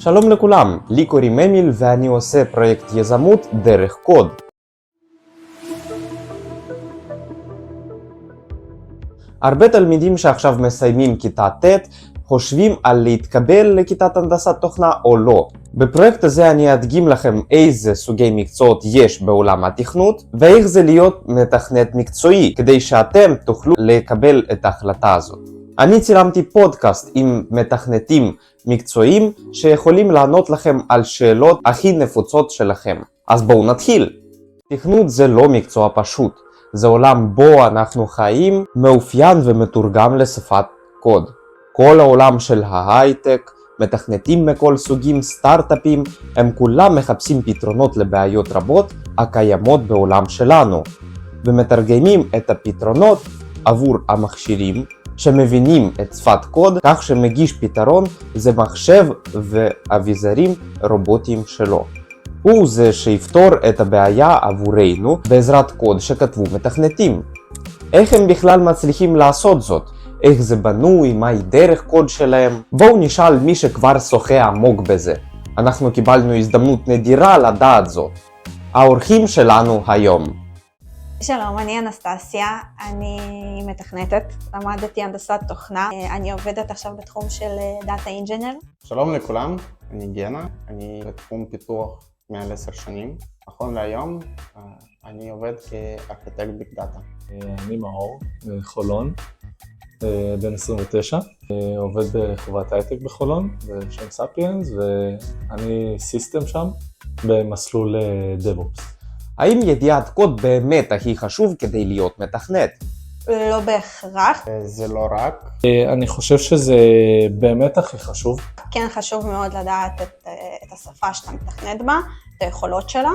שלום לכולם, לי קוראים אמיל ואני עושה פרויקט יזמות דרך קוד. הרבה תלמידים שעכשיו מסיימים כיתה ט' חושבים על להתקבל לכיתת הנדסת תוכנה או לא. בפרויקט הזה אני אדגים לכם איזה סוגי מקצועות יש בעולם התכנות ואיך זה להיות מתכנת מקצועי כדי שאתם תוכלו לקבל את ההחלטה הזאת. אני צילמתי פודקאסט עם מתכנתים מקצועיים שיכולים לענות לכם על שאלות הכי נפוצות שלכם. אז בואו נתחיל. תכנות זה לא מקצוע פשוט. זה עולם בו אנחנו חיים, מאופיין ומתורגם לשפת קוד. כל העולם של ההייטק, מתכנתים מכל סוגים, סטארט-אפים, הם כולם מחפשים פתרונות לבעיות רבות הקיימות בעולם שלנו, ומתרגמים את הפתרונות עבור המכשירים שמבינים את שפת קוד, כך שמגיש פתרון זה מחשב ואביזרים רובוטיים שלו. הוא זה שיפתור את הבעיה עבורנו בעזרת קוד שכתבו מתכנתים. איך הם בכלל מצליחים לעשות זאת? איך זה בנוי? מהי דרך קוד שלהם? בואו נשאל מי שכבר שוחה עמוק בזה. אנחנו קיבלנו הזדמנות נדירה לדעת זאת. האורחים שלנו היום. שלום, אני אנסטסיה, אני מתכנתת, למדתי הנדסת תוכנה, אני עובדת עכשיו בתחום של Data Engineer. שלום לכולם, אני גנה, אני בתחום פיתוח מעל 10 שנים. נכון להיום אני עובד כארכיטקט ביג דאטה. אני מאור, חולון, בן 29, עובד בחברת הייטק בחולון, בשם ספיאנס, ואני סיסטם שם במסלול DevOps. האם ידיעת קוד באמת הכי חשוב כדי להיות מתכנת? לא בהכרח. זה לא רק. אני חושב שזה באמת הכי חשוב. כן חשוב מאוד לדעת את השפה שאתה מתכנת בה, את היכולות שלה,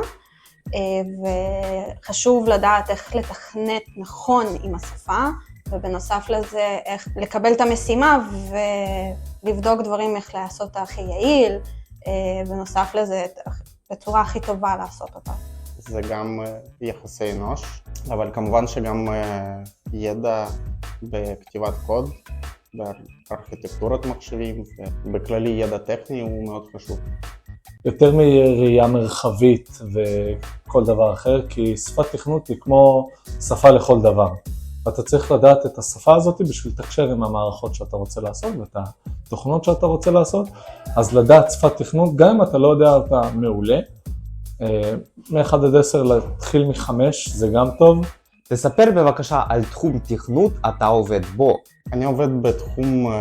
וחשוב לדעת איך לתכנת נכון עם השפה, ובנוסף לזה איך לקבל את המשימה ולבדוק דברים איך לעשות אותה הכי יעיל, בנוסף לזה בצורה הכי טובה לעשות אותה. זה גם יחסי אנוש, אבל כמובן שגם ידע בכתיבת קוד, בארכיטקטורת מחשבים, ובכללי ידע טכני הוא מאוד חשוב. יותר מראייה מרחבית וכל דבר אחר, כי שפת תכנות היא כמו שפה לכל דבר. ואתה צריך לדעת את השפה הזאת בשביל לתקשר עם המערכות שאתה רוצה לעשות ואת התוכנות שאתה רוצה לעשות. אז לדעת שפת תכנות, גם אם אתה לא יודע אותה מעולה, מ-1 עד 10 להתחיל מ-5 זה גם טוב. תספר בבקשה על תחום תכנות אתה עובד בו. אני עובד בתחום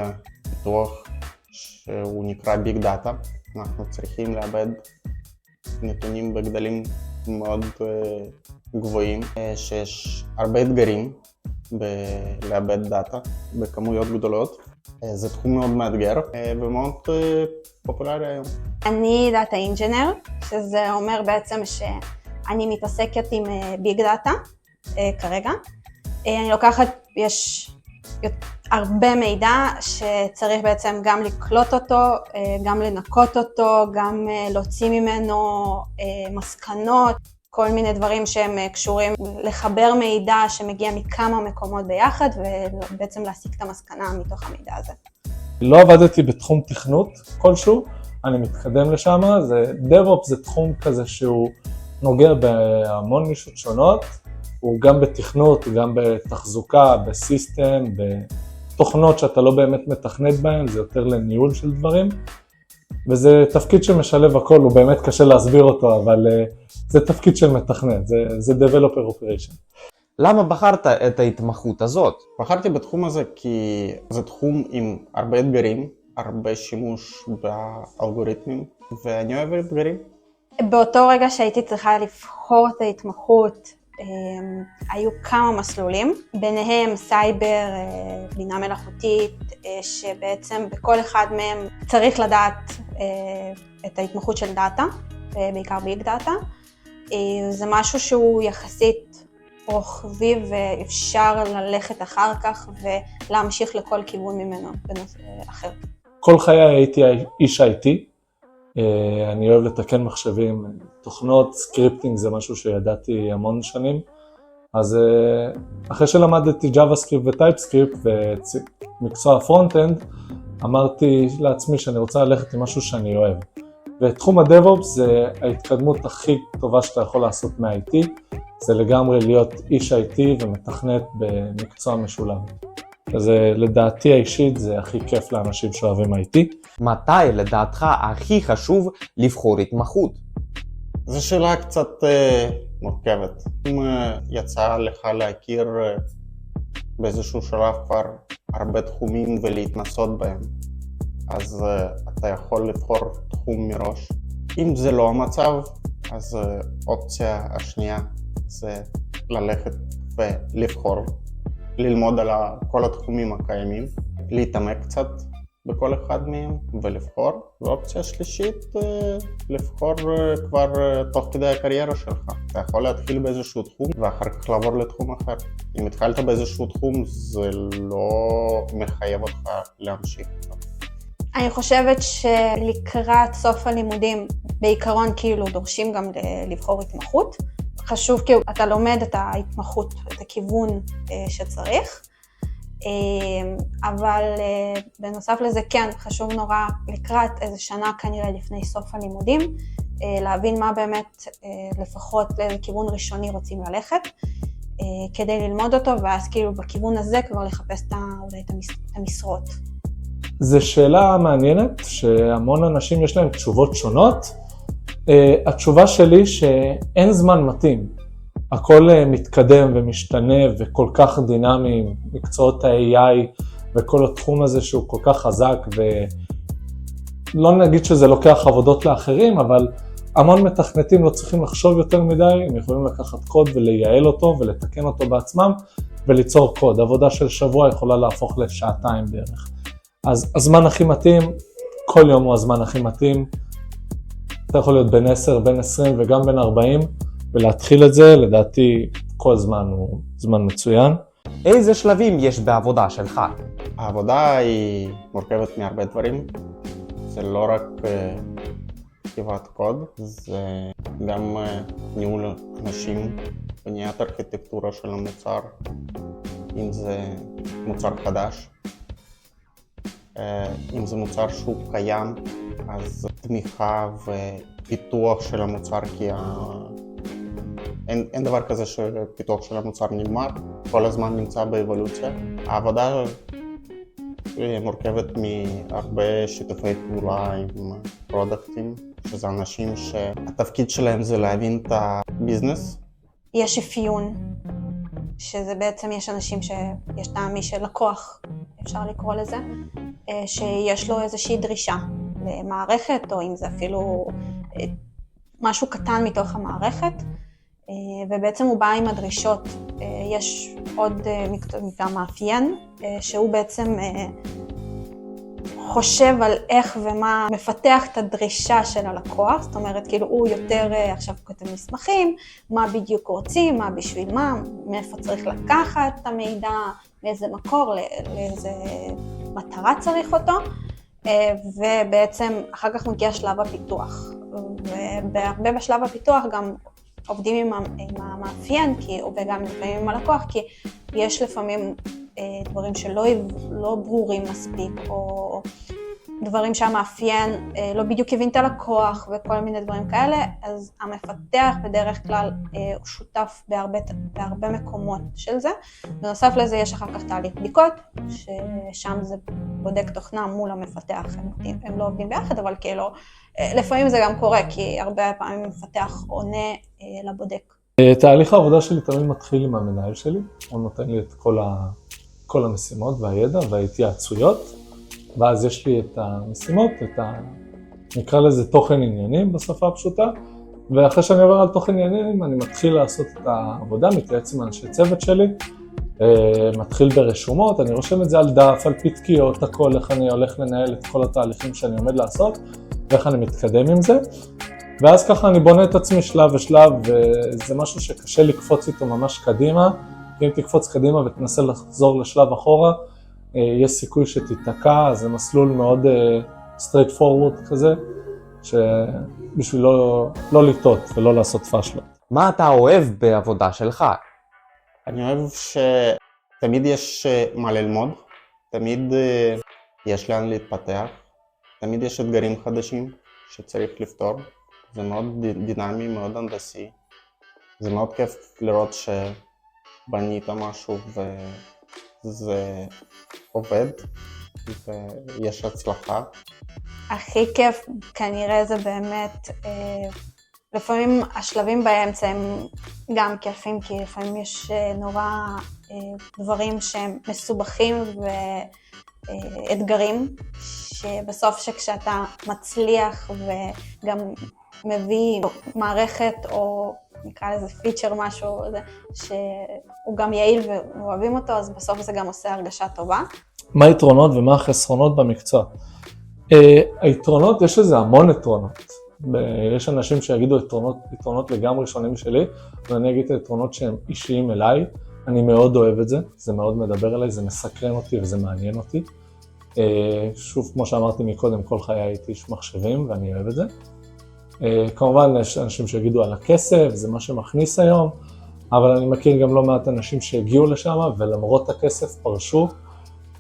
פיתוח שהוא נקרא ביג דאטה. אנחנו צריכים לעבד נתונים בגדלים מאוד גבוהים, שיש הרבה אתגרים בלעבד דאטה בכמויות גדולות. זה תחום מאוד מאתגר ומאוד פופולרי היום. אני Data Engineer, שזה אומר בעצם שאני מתעסקת עם ביג דאטה כרגע. אני לוקחת, יש הרבה מידע שצריך בעצם גם לקלוט אותו, גם לנקות אותו, גם להוציא ממנו מסקנות, כל מיני דברים שהם קשורים לחבר מידע שמגיע מכמה מקומות ביחד ובעצם להסיק את המסקנה מתוך המידע הזה. לא עבדתי בתחום תכנות כלשהו, אני מתקדם לשם. DevOps זה תחום כזה שהוא נוגע בהמון נישות שונות, הוא גם בתכנות, גם בתחזוקה, בסיסטם, בתוכנות שאתה לא באמת מתכנת בהן, זה יותר לניהול של דברים, וזה תפקיד שמשלב הכל, הוא באמת קשה להסביר אותו, אבל זה תפקיד של מתכנת, זה Developer Operation. למה בחרת את ההתמחות הזאת? בחרתי בתחום הזה כי זה תחום עם הרבה אתגרים, הרבה שימוש באלגוריתמים, ואני אוהב אתגרים. באותו רגע שהייתי צריכה לבחור את ההתמחות, היו כמה מסלולים, ביניהם סייבר, בינה מלאכותית, שבעצם בכל אחד מהם צריך לדעת את ההתמחות של דאטה, בעיקר ביג דאטה. זה משהו שהוא יחסית רוחבי ואפשר ללכת אחר כך ולהמשיך לכל כיוון ממנו בנושא אחר. כל חיי הייתי איש IT, אני אוהב לתקן מחשבים, תוכנות, סקריפטינג זה משהו שידעתי המון שנים, אז אחרי שלמדתי JavaScript וטייפסקריפט ומקצוע פרונט-אנד, אמרתי לעצמי שאני רוצה ללכת עם משהו שאני אוהב. ותחום ה-DevOps זה ההתקדמות הכי טובה שאתה יכול לעשות מה-IT, זה לגמרי להיות איש IT ומתכנת במקצוע משולב. אז לדעתי האישית זה הכי כיף לאנשים שאוהבים IT. מתי לדעתך הכי חשוב לבחור התמחות? זו שאלה קצת מורכבת. אם יצא לך להכיר באיזשהו שלב כבר הרבה תחומים ולהתנסות בהם, אז אתה יכול לבחור תחום מראש. אם זה לא המצב, אז אופציה השנייה זה ללכת ולבחור, ללמוד על כל התחומים הקיימים, להתעמק קצת בכל אחד מהם ולבחור. ואופציה שלישית, לבחור כבר תוך כדי הקריירה שלך. אתה יכול להתחיל באיזשהו תחום ואחר כך לעבור לתחום אחר. אם התחלת באיזשהו תחום זה לא מחייב אותך להמשיך. אני חושבת שלקראת סוף הלימודים בעיקרון כאילו דורשים גם לבחור התמחות. חשוב כי אתה לומד את ההתמחות, את הכיוון שצריך. אבל בנוסף לזה כן חשוב נורא לקראת איזה שנה כנראה לפני סוף הלימודים, להבין מה באמת לפחות לכיוון ראשוני רוצים ללכת, כדי ללמוד אותו ואז כאילו בכיוון הזה כבר לחפש אולי את המשרות. זו שאלה מעניינת שהמון אנשים יש להם תשובות שונות. התשובה שלי שאין זמן מתאים. הכל מתקדם ומשתנה וכל כך דינמי, מקצועות ה-AI וכל התחום הזה שהוא כל כך חזק, ולא נגיד שזה לוקח עבודות לאחרים, אבל המון מתכנתים לא צריכים לחשוב יותר מדי, הם יכולים לקחת קוד ולייעל אותו ולתקן אותו בעצמם וליצור קוד. עבודה של שבוע יכולה להפוך לשעתיים בערך. אז הזמן הכי מתאים, כל יום הוא הזמן הכי מתאים. אתה יכול להיות בין 10, בין 20 וגם בין 40, ולהתחיל את זה, לדעתי כל זמן הוא זמן מצוין. איזה שלבים יש בעבודה שלך? העבודה היא מורכבת מהרבה דברים. זה לא רק כתיבת קוד, זה גם ניהול אנשים, בניית ארכיטקטורה של המוצר, אם זה מוצר חדש. אם זה מוצר שהוא קיים, אז תמיכה ופיתוח של המוצר, כי אין דבר כזה שפיתוח של המוצר נגמר, כל הזמן נמצא באבולוציה. העבודה מורכבת מהרבה שיתופי פעולה עם פרודקטים, שזה אנשים שהתפקיד שלהם זה להבין את הביזנס. יש אפיון, שזה בעצם יש אנשים שיש טעמי של לקוח, אפשר לקרוא לזה, שיש לו איזושהי דרישה למערכת, או אם זה אפילו משהו קטן מתוך המערכת, ובעצם הוא בא עם הדרישות. יש עוד מקצוע מאפיין, שהוא בעצם חושב על איך ומה מפתח את הדרישה של הלקוח, זאת אומרת, כאילו הוא יותר עכשיו כותב מסמכים, מה בדיוק רוצים, מה בשביל מה, מאיפה צריך לקחת את המידע, מאיזה מקור, לאיזה מטרה צריך אותו, ובעצם אחר כך מגיע שלב הפיתוח. והרבה בשלב הפיתוח גם עובדים עם המאפיין, וגם לפעמים עם הלקוח, כי יש לפעמים דברים שלא ברורים מספיק, או דברים שהמאפיין לא בדיוק הבין את הלקוח וכל מיני דברים כאלה, אז המפתח בדרך כלל הוא שותף בהרבה מקומות של זה. בנוסף לזה יש אחר כך תהליך בדיקות, ששם זה בודק תוכנה מול המפתח, הם לא עובדים ביחד, אבל כאילו לפעמים זה גם קורה, כי הרבה פעמים המפתח עונה לבודק. תהליך העבודה שלי תמיד מתחיל עם המנהל שלי, הוא נותן לי את כל המשימות והידע וההתייעצויות, ואז יש לי את המשימות, נקרא לזה תוכן עניינים בשפה הפשוטה, ואחרי שאני עובר על תוכן עניינים אני מתחיל לעשות את העבודה, מתייעץ עם אנשי צוות שלי, מתחיל ברשומות, אני רושם את זה על דף, על פתקיות, הכל, איך אני הולך לנהל את כל התהליכים שאני עומד לעשות, ואיך אני מתקדם עם זה, ואז ככה אני בונה את עצמי שלב ושלב, וזה משהו שקשה לקפוץ איתו ממש קדימה, כי אם תקפוץ קדימה ותנסה לחזור לשלב אחורה, יש סיכוי שתיתקע, זה מסלול מאוד straight forward כזה, שבשביל לא לטעות ולא לעשות פשלות. מה אתה אוהב בעבודה שלך? אני אוהב שתמיד יש מה ללמוד, תמיד יש לאן להתפתח, תמיד יש אתגרים חדשים שצריך לפתור, זה מאוד דינמי, מאוד הנדסי, זה מאוד כיף לראות שבנית משהו וזה עובד ויש הצלחה. הכי כיף כנראה זה באמת, לפעמים השלבים באמצע הם גם כיפים, כי לפעמים יש נורא דברים שהם מסובכים ואתגרים, שבסוף שכשאתה מצליח וגם מביא מערכת או נקרא לזה פיצ'ר משהו שהוא גם יעיל ואוהבים אותו, אז בסוף זה גם עושה הרגשה טובה. מה היתרונות ומה החסרונות במקצוע? היתרונות, יש לזה המון יתרונות. יש אנשים שיגידו יתרונות לגמרי שונים שלי, ואני אגיד את היתרונות שהם אישיים אליי. אני מאוד אוהב את זה, זה מאוד מדבר אליי, זה מסקרן אותי וזה מעניין אותי. שוב, כמו שאמרתי מקודם, כל חיי הייתי איש מחשבים ואני אוהב את זה. כמובן, יש אנשים שיגידו על הכסף, זה מה שמכניס היום, אבל אני מכיר גם לא מעט אנשים שהגיעו לשם ולמרות הכסף פרשו,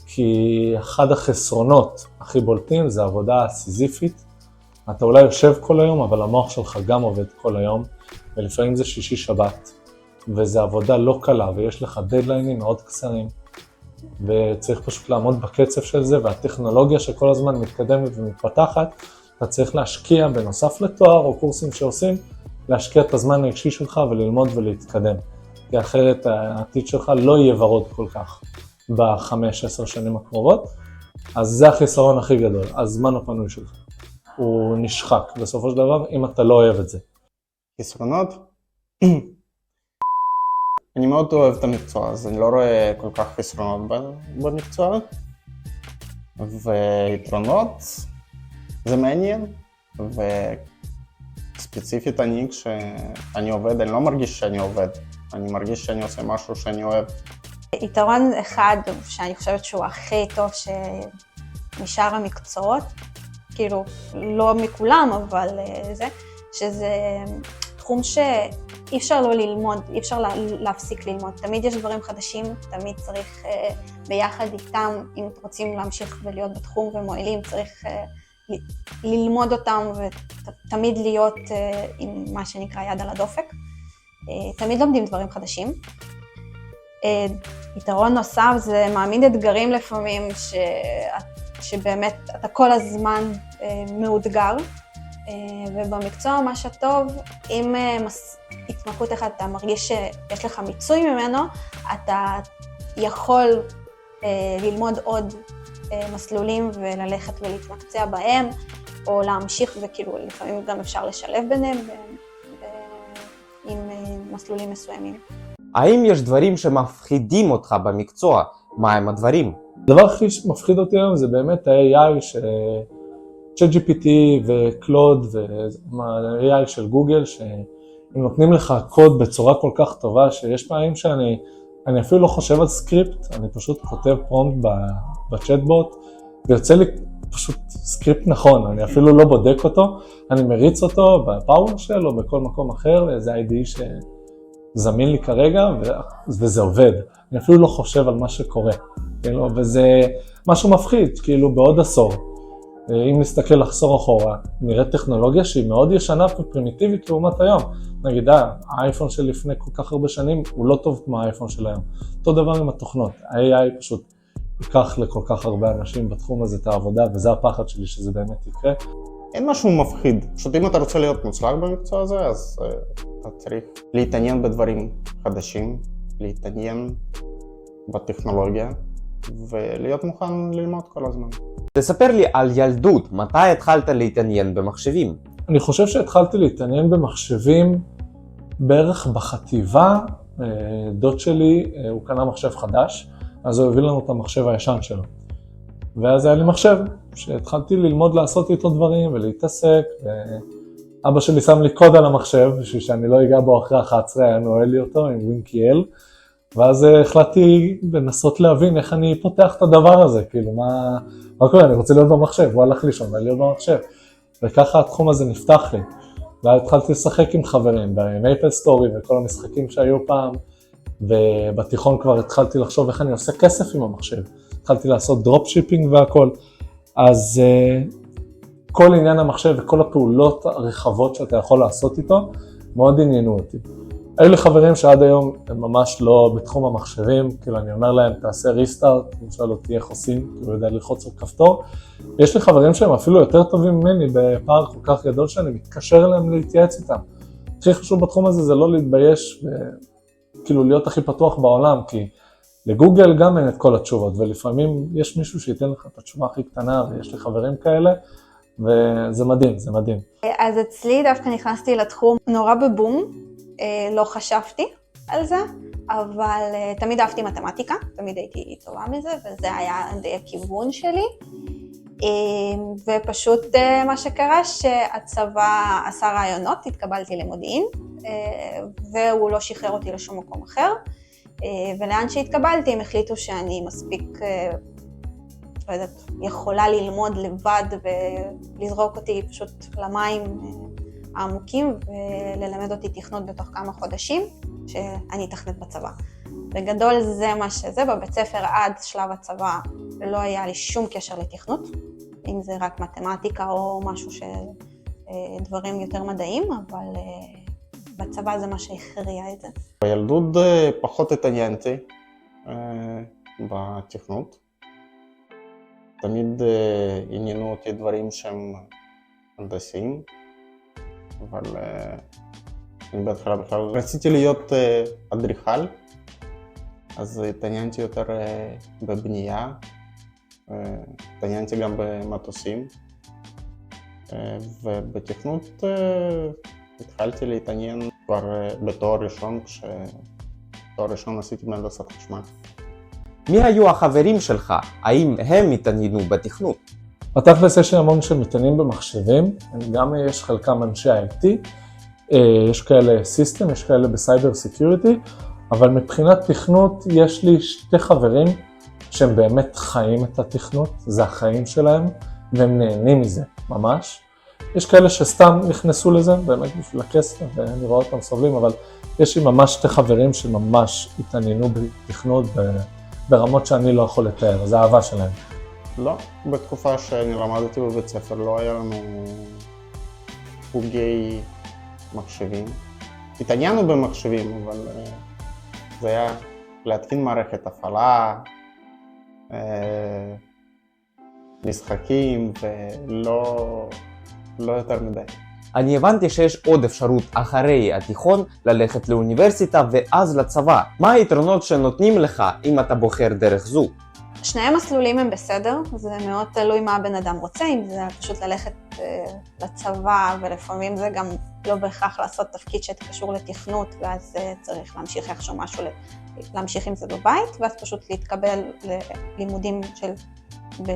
כי אחד החסרונות הכי בולטים זה עבודה סיזיפית. אתה אולי יושב כל היום, אבל המוח שלך גם עובד כל היום, ולפעמים זה שישי שבת, וזו עבודה לא קלה, ויש לך דדליינים מאוד קצרים, וצריך פשוט לעמוד בקצב של זה, והטכנולוגיה שכל הזמן מתקדמת ומתפתחת, אתה צריך להשקיע בנוסף לתואר או קורסים שעושים, להשקיע את הזמן האישי שלך וללמוד ולהתקדם, כי אחרת העתיד שלך לא יהיה ורוד כל כך ב5-10 שנים הקרובות, אז זה החיסרון הכי גדול, הזמן הפנוי שלך. הוא נשחק בסופו של דבר אם אתה לא אוהב את זה. חסרונות? אני מאוד אוהב את המקצוע, אז אני לא רואה כל כך חסרונות במקצוע. ויתרונות, זה מעניין, וספציפית אני כשאני עובד, אני לא מרגיש שאני עובד, אני מרגיש שאני עושה משהו שאני אוהב. יתרון אחד שאני חושבת שהוא הכי טוב משאר המקצועות, כאילו לא מכולם אבל זה, שזה תחום שאי אפשר לא ללמוד, אי אפשר להפסיק ללמוד, תמיד יש דברים חדשים, תמיד צריך ביחד איתם, אם רוצים להמשיך ולהיות בתחום ומועילים, צריך ללמוד אותם ותמיד להיות עם מה שנקרא יד על הדופק, תמיד לומדים דברים חדשים. יתרון נוסף זה מעמיד אתגרים לפעמים שבאמת אתה כל הזמן מאותגר, ובמקצוע מה שטוב, אם התמחות אחת אתה מרגיש שיש לך מיצוי ממנו, אתה יכול ללמוד עוד מסלולים וללכת ולהתמקצע בהם, או להמשיך וכאילו לפעמים גם אפשר לשלב ביניהם עם מסלולים מסוימים. האם יש דברים שמפחידים אותך במקצוע? מה הם הדברים? הדבר הכי מפחיד אותי היום זה באמת ה-AI, ChatGPT וקלוד וה-AI של גוגל, שהם נותנים לך קוד בצורה כל כך טובה, שיש פעמים שאני אפילו לא חושב על סקריפט, אני פשוט כותב פרומפט בצ'אטבוט, ויוצא לי פשוט סקריפט נכון, אני אפילו לא בודק אותו, אני מריץ אותו בפאורשל או בכל מקום אחר, איזה IDE שזמין לי כרגע, וזה עובד. אני אפילו לא חושב על מה שקורה, וזה משהו מפחיד, כאילו בעוד עשור. אם נסתכל עשור אחורה, נראה טכנולוגיה שהיא מאוד ישנה ופרימיטיבית לעומת היום. נגיד, האייפון של לפני כל כך הרבה שנים הוא לא טוב כמו האייפון של היום. אותו דבר עם התוכנות, ה-AI פשוט ייקח לכל כך הרבה אנשים בתחום הזה את העבודה, וזה הפחד שלי שזה באמת יקרה. אין משהו מפחיד, פשוט אם אתה רוצה להיות מוצלח במקצוע הזה, אז אתה צריך להתעניין בדברים חדשים, להתעניין בטכנולוגיה, ולהיות מוכן ללמוד כל הזמן. תספר לי על ילדות, מתי התחלת להתעניין במחשבים? אני חושב שהתחלתי להתעניין במחשבים בערך בחטיבה. דוד שלי, הוא קנה מחשב חדש, אז הוא הביא לנו את המחשב הישן שלו. ואז היה לי מחשב, שהתחלתי ללמוד לעשות איתו דברים ולהתעסק, ואבא שלי שם לי קוד על המחשב, בשביל שאני לא אגע בו אחרי 11, היה נועל לי אותו עם ווינקיאל, ואז החלטתי לנסות להבין איך אני פותח את הדבר הזה, כאילו מה קורה, אני רוצה להיות במחשב, הוא הלך לישון, ואני להיות במחשב, וככה התחום הזה נפתח לי, ואז התחלתי לשחק עם חברים, במייפל סטורי וכל המשחקים שהיו פעם, ובתיכון כבר התחלתי לחשוב איך אני עושה כסף עם המחשב, התחלתי לעשות דרופ שיפינג והכל, אז כל עניין המחשב וכל הפעולות הרחבות שאתה יכול לעשות איתו, מאוד עניינו אותי. היו לי חברים שעד היום הם ממש לא בתחום המחשבים, כאילו אני אומר להם תעשה ריסטארט, אני שואל אותי איך עושים, כאילו יודע ללחוץ על כפתור. ויש לי חברים שהם אפילו יותר טובים ממני בפער כל כך גדול שאני מתקשר אליהם להתייעץ איתם. הכי חשוב בתחום הזה זה לא להתבייש וכאילו להיות הכי פתוח בעולם, כי לגוגל גם אין את כל התשובות, ולפעמים יש מישהו שייתן לך את התשובה הכי קטנה, ויש לי חברים כאלה, וזה מדהים, זה מדהים. אז אצלי דווקא נכנסתי לתחום נורא בבום, לא חשבתי על זה, אבל תמיד אהבתי מתמטיקה, תמיד הייתי טובה מזה, וזה היה די הכיוון שלי. ופשוט מה שקרה שהצבא עשה רעיונות, התקבלתי למודיעין, והוא לא שחרר אותי לשום מקום אחר, ולאן שהתקבלתי הם החליטו שאני מספיק, לא יודעת, יכולה ללמוד לבד ולזרוק אותי פשוט למים העמוקים וללמד אותי תכנות בתוך כמה חודשים שאני אתכנת בצבא. בגדול זה מה שזה, בבית ספר עד שלב הצבא לא היה לי שום קשר לתכנות, אם זה רק מתמטיקה או משהו דברים יותר מדעיים, אבל בצבא זה מה שהכריע את זה. בילדות פחות התעניינתי בתכנות. תמיד עניינו אותי דברים שהם הנדסיים, אבל אני בהתחלה בכלל רציתי להיות אדריכל, אז התעניינתי יותר בבנייה, התעניינתי גם במטוסים, ובתכנות התחלתי להתעניין כבר בתואר ראשון, כשתואר ראשון עשיתי בהנדסת חשמל. מי היו החברים שלך? האם הם התעניינו בתכנות? בתכלס יש לי המון שמתעניינים במחשבים, גם יש חלקם אנשי IT, יש כאלה סיסטם, יש כאלה בסייבר סקיוריטי, אבל מבחינת תכנות יש לי שתי חברים שהם באמת חיים את התכנות, זה החיים שלהם, והם נהנים מזה, ממש. יש כאלה שסתם נכנסו לזה, באמת בשביל הכסף, ואני רואה אותם סובלים, אבל יש לי ממש שתי חברים שממש התעניינו בתכנות ברמות שאני לא יכול לתאר, זה האהבה שלהם. לא, בתקופה שאני למדתי בבית ספר לא היה לנו חוגי מחשבים. התעניינו במחשבים, אבל זה היה להתקין מערכת הפעלה, משחקים ולא יותר מדי. אני הבנתי שיש עוד אפשרות אחרי התיכון ללכת לאוניברסיטה ואז לצבא. מה היתרונות שנותנים לך אם אתה בוחר דרך זו? שני המסלולים הם בסדר, זה מאוד תלוי מה הבן אדם רוצה, אם זה פשוט ללכת לצבא, ולפעמים זה גם לא בהכרח לעשות תפקיד שקשור לתכנות, ואז צריך להמשיך איכשהו משהו, להמשיך עם זה בבית, ואז פשוט להתקבל ללימודים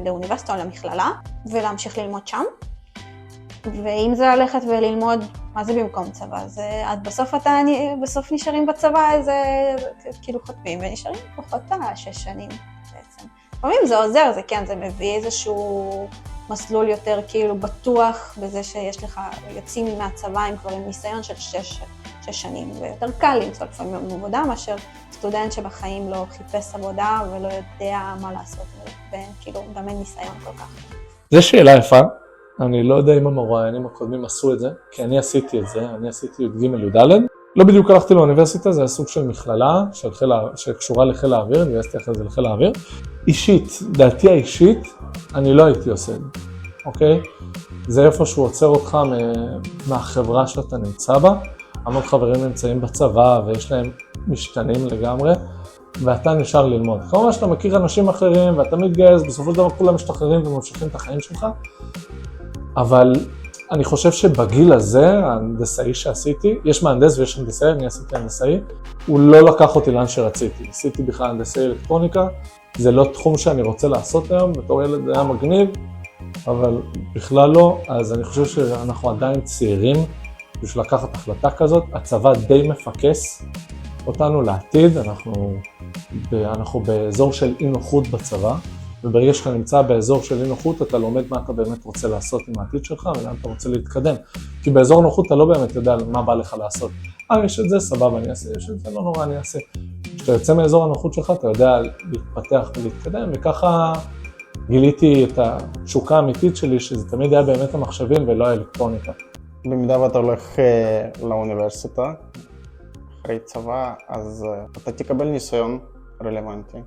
לאוניברסיטה או למכללה, ולהמשיך ללמוד שם. ואם זה ללכת וללמוד, מה זה במקום צבא? אז בסוף נשארים בצבא, איזה כאילו חותמים, ונשארים פחות 6 שנים בעצם. לפעמים זה עוזר, זה כן, זה מביא איזשהו מסלול יותר כאילו בטוח, בזה שיש לך, יוצאים מהצבא עם כבר עם ניסיון של 6 שנים, ויותר קל למצוא לפעמים עבודה, מאשר סטודנט שבחיים לא חיפש עבודה ולא יודע מה לעשות, וכאילו גם אין ניסיון כל כך. זו שאלה יפה. אני לא יודע אם המרואיינים הקודמים עשו את זה, כי אני עשיתי את זה, אני עשיתי י"ג י"ד. לא בדיוק הלכתי לאוניברסיטה, זה היה סוג של מכללה שקשורה לחיל האוויר, התגייסתי אחרי זה לחיל האוויר. אישית, דעתי האישית, אני לא הייתי עושה את זה, אוקיי? זה איפה שהוא עוצר אותך מהחברה שאתה נמצא בה. המון חברים נמצאים בצבא ויש להם משתנים לגמרי, ואתה נשאר ללמוד. כמובן שאתה מכיר אנשים אחרים ואתה מתגייס, בסופו של דבר כולם משתחררים וממשיכים את החיים שלך. אבל אני חושב שבגיל הזה, ההנדסאי שעשיתי, יש מהנדס ויש הנדסאי, אני עשיתי הנדסאי, הוא לא לקח אותי לאן שרציתי. עשיתי בכלל הנדסאי אלקטרוניקה, זה לא תחום שאני רוצה לעשות היום, בתור ילד זה היה מגניב, אבל בכלל לא, אז אני חושב שאנחנו עדיין צעירים, בשביל לקחת החלטה כזאת, הצבא די מפקס אותנו לעתיד, אנחנו באזור של אי נוחות בצבא, וברגע שאתה נמצא באזור של אי נוחות, אתה לומד מה אתה באמת רוצה לעשות עם העתיד שלך, ולאן אתה רוצה להתקדם. כי באזור נוחות אתה לא באמת יודע מה בא לך לעשות. יש את זה, סבבה, אני אעשה, יש את זה, לא נורא, אני אעשה. כשאתה יוצא מאזור הנוחות שלך, אתה יודע להתפתח ולהתקדם, וככה גיליתי את התשוקה האמיתית שלי, שזה תמיד היה באמת המחשבים ולא האלקטרוניקה. במידה ואתה הולך לאוניברסיטה, אחרי צבא, אז אתה תקבל ניסיון רלוונטי.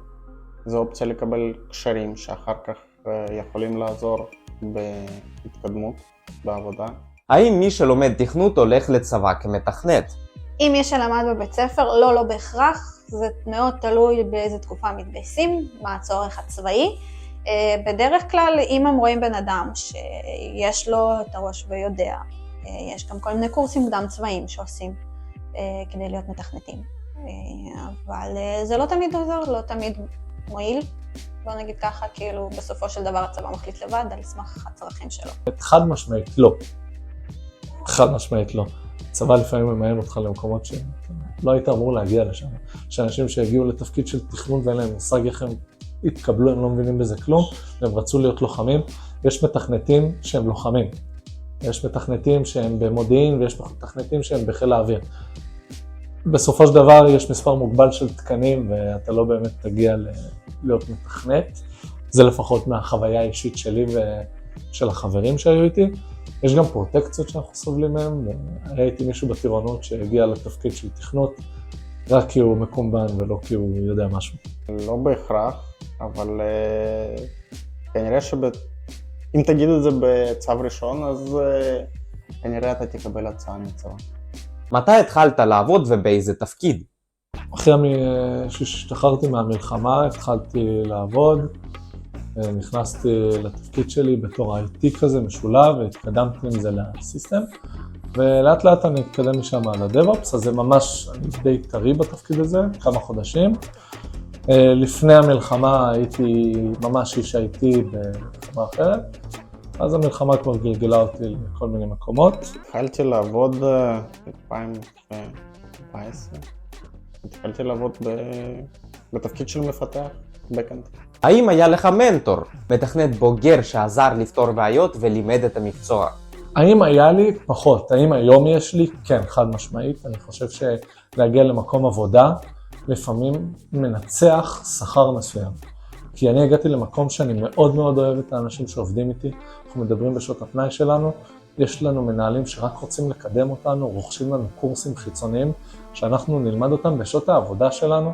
זו אופציה לקבל קשרים שאחר כך יכולים לעזור בהתקדמות, בעבודה. האם מי שלומד תכנות הולך לצבא כמתכנת? אם מי שלמד בבית ספר, לא בהכרח, זה מאוד תלוי באיזה תקופה מתגייסים, מה הצורך הצבאי. בדרך כלל, אם הם רואים בן אדם שיש לו את הראש ויודע, יש גם כל מיני קורסים קדם צבאיים שעושים כדי להיות מתכנתים. אבל זה לא תמיד עוזר, לא תמיד מועיל. בוא נגיד ככה, כאילו בסופו של דבר הצבא מחליט לבד על סמך הצרכים שלו. חד משמעית לא. חד משמעית לא. צבא לפעמים ממהר אותך למקומות שלא היית אמור להגיע לשם. שאנשים שהגיעו לתפקיד של תכנון ואין להם מושג איך הם התקבלו, הם לא מבינים בזה כלום, והם רצו להיות לוחמים. יש מתכנתים שהם לוחמים. יש מתכנתים שהם במודיעין ויש מתכנתים שהם בחיל האוויר. בסופו של דבר יש מספר מוגבל של תקנים ואתה לא באמת תגיע להיות מתכנת. זה לפחות מהחוויה האישית שלי ושל החברים שהיו איתי. יש גם פרוטקציות שאנחנו סובלים מהם. ראיתי מישהו בטירונות שהגיע לתפקיד של תכנות רק כי הוא מקומבן ולא כי הוא יודע משהו. לא בהכרח, אבל כנראה אם תגיד את זה בצו ראשון, אז כנראה אתה תקבל הצעה מצבא. מתי התחלת לעבוד ובאיזה תפקיד? אחרי שהשתחררתי מהמלחמה, התחלתי לעבוד, נכנסתי לתפקיד שלי בתור IT כזה משולב, והתקדמתי עם זה לסיסטם, ולאט לאט אני אתקדם משם על ה-DevOps, אז זה ממש, אני די טרי בתפקיד הזה, כמה חודשים. לפני המלחמה הייתי ממש איש IT בחברה אחרת, אז המלחמה כבר גלגלה אותי לכל מיני מקומות. התחלתי לעבוד ב-2014, התחלתי לעבוד בתפקיד של מפתח, backend. האם היה לך מנטור, מתכנת בוגר שעזר לפתור בעיות ולימד את המקצוע? האם היה לי? פחות. האם היום יש לי? כן, חד משמעית. אני חושב שלהגיע למקום עבודה, לפעמים מנצח שכר מסוים. כי אני הגעתי למקום שאני מאוד מאוד אוהב את האנשים שעובדים איתי. אנחנו מדברים בשעות הפנאי שלנו. יש לנו מנהלים שרק רוצים לקדם אותנו, רוכשים לנו קורסים חיצוניים, שאנחנו נלמד אותם בשעות העבודה שלנו.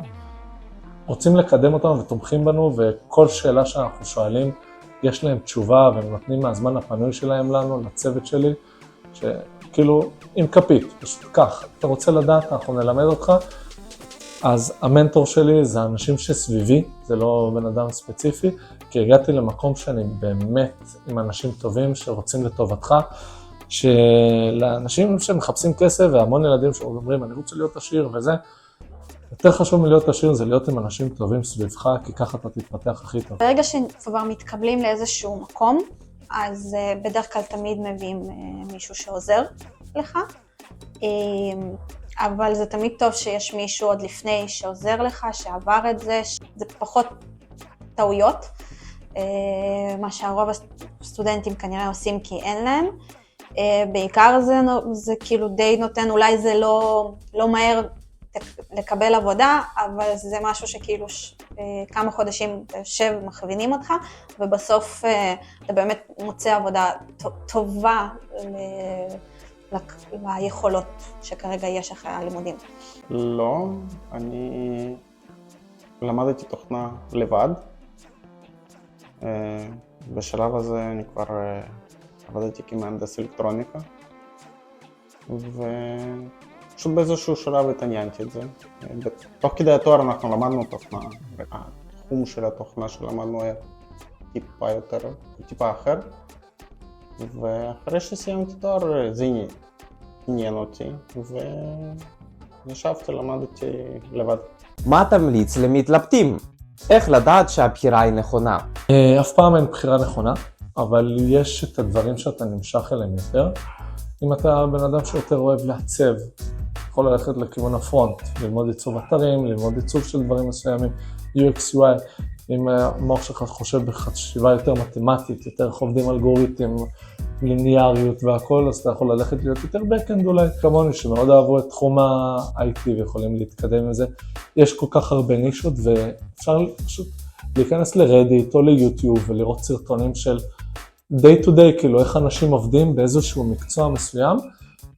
רוצים לקדם אותנו ותומכים בנו, וכל שאלה שאנחנו שואלים, יש להם תשובה, והם נותנים מהזמן הפנוי שלהם לנו, לצוות שלי, שכאילו, עם כפית, פשוט כך, אתה רוצה לדעת, אנחנו נלמד אותך. אז המנטור שלי זה האנשים שסביבי, זה לא בן אדם ספציפי, כי הגעתי למקום שאני באמת עם אנשים טובים שרוצים לטובתך, שלאנשים שמחפשים כסף, והמון ילדים שאומרים, אני רוצה להיות עשיר וזה, יותר חשוב מלהיות עשיר זה להיות עם אנשים טובים סביבך, כי ככה אתה תתפתח הכי טוב. ברגע שכבר מתקבלים לאיזשהו מקום, אז בדרך כלל תמיד מביאים מישהו שעוזר לך, אבל זה תמיד טוב שיש מישהו עוד לפני שעוזר לך, שעבר את זה, זה פחות טעויות, מה שהרוב הסטודנטים כנראה עושים כי אין להם. בעיקר זה כאילו די נותן, אולי זה לא מהר לקבל עבודה, אבל זה משהו שכאילו כמה חודשים אתה יושב ומכווינים אותך, ובסוף אתה באמת מוצא עבודה טובה ליכולות שכרגע יש אחרי הלימודים. לא, אני למדתי תוכנה לבד. בשלב הזה אני כבר עבדתי כמהנדס אלקטרוניקה, ופשוט באיזשהו שלב התעניינתי את זה. תוך כדי התואר אנחנו למדנו תוכנה, התחום של התוכנה שלמדנו היה טיפה אחר, ואחרי שסיימתי תואר זה עניין אותי, ונשבתי, למדתי לבד. מה תמליץ למתלבטים? איך לדעת שהבחירה היא נכונה? אף פעם אין בחירה נכונה, אבל יש את הדברים שאתה נמשך אליהם יותר. אם אתה בן אדם שיותר אוהב לעצב, יכול ללכת לכיוון הפרונט, ללמוד עיצוב אתרים, ללמוד עיצוב של דברים מסוימים, UX, UI. אם המוח שלך חושב בחשיבה יותר מתמטית, יותר עובדים אלגוריתם, ליניאריות והכל, אז אתה יכול ללכת להיות יותר backend אולי, כמוני שמאוד אהבו את תחום ה-IT ויכולים להתקדם עם זה. יש כל כך הרבה נישות ואפשר פשוט להיכנס לרדיט או ליוטיוב ולראות סרטונים של day to day, כאילו איך אנשים עובדים באיזשהו מקצוע מסוים,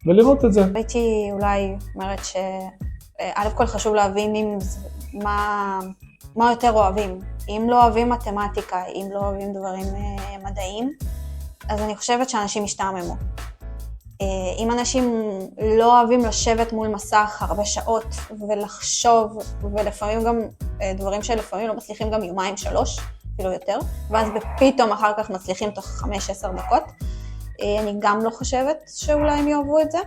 ולראות את זה. הייתי אולי אומרת שא' כל חשוב להבין מה יותר אוהבים. אם לא אוהבים מתמטיקה, אם לא אוהבים דברים מדעיים, אז אני חושבת שאנשים ישתעממו. אם אנשים לא אוהבים לשבת מול מסך הרבה שעות ולחשוב, ולפעמים גם דברים שלפעמים לא מצליחים גם יומיים, 3, אפילו יותר, ואז פתאום אחר כך מצליחים תוך 5-10 דקות, אני גם לא חושבת שאולי הם יאהבו את זה,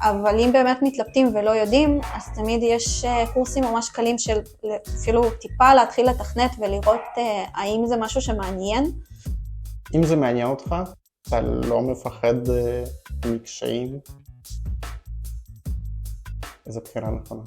אבל אם באמת מתלבטים ולא יודעים, אז תמיד יש קורסים ממש קלים של אפילו טיפה להתחיל לתכנת ולראות האם זה משהו שמעניין. אם זה מעניין אותך, אתה לא מפחד מקשיים, איזו בחירה נכונה.